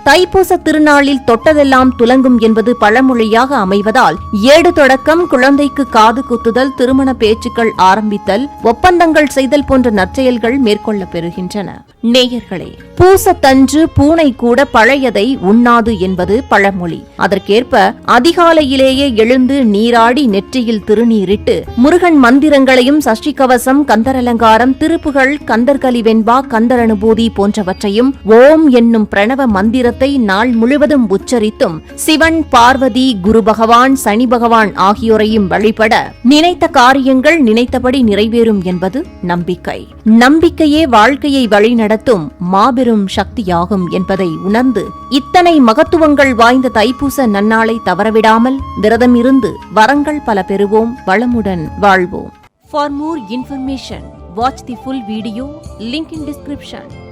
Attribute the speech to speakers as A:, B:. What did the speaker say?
A: தைப்பூச திருநாளில் தொட்டதெல்லாம் துலங்கும் என்பது பழமொழியாக அமைவதால் ஏடு தொடக்கம் குழந்தைக்கு காது குத்துதல், திருமண பேச்சுக்கள் ஆரம்பித்தல், ஒப்பந்தங்கள் செய்தல் போன்ற நற்செயல்கள் மேற்கொள்ளப் பெறுகின்றன. நேயர்களே, பூசத்தன்று பூனை கூட பழையதை உண்ணாது என்பது பழமொழி. அதற்கேற்ப அதிகாலையிலேயே எழுந்து நீராடி நெற்றியில் திருநீரிட்டு முருகன் மந்திரங்களையும் சஷ்டி கவசம், கந்தரலங்காரம், திருப்புகழ், கந்தர்களி வெண்பா, கந்தர் அனுபூதி போன்றவற்றையும் ஓம் என்னும் பிரணவ மந்திரத்தை நாள் முழுவதும் உச்சரித்தும் சிவன், பார்வதி, குரு பகவான், சனி பகவான் ஆகியோரையும் வழிபட நினைத்த காரியங்கள் நினைத்தபடி நிறைவேறும் என்பது நம்பிக்கை. நம்பிக்கையே வாழ்க்கையை வழிநடத்தும் மாபெரும் சக்தியாகும் என்பதை உணர்ந்து இத்தனை மகத்துவங்கள் வாய்ந்த தைப்பூச நன்னாளை தவறவிடாமல் விரதம் இருந்து வரங்கள் பல பெறுவோம், வளமுடன் வாழ்வோம். For more information, watch the full video, link in description.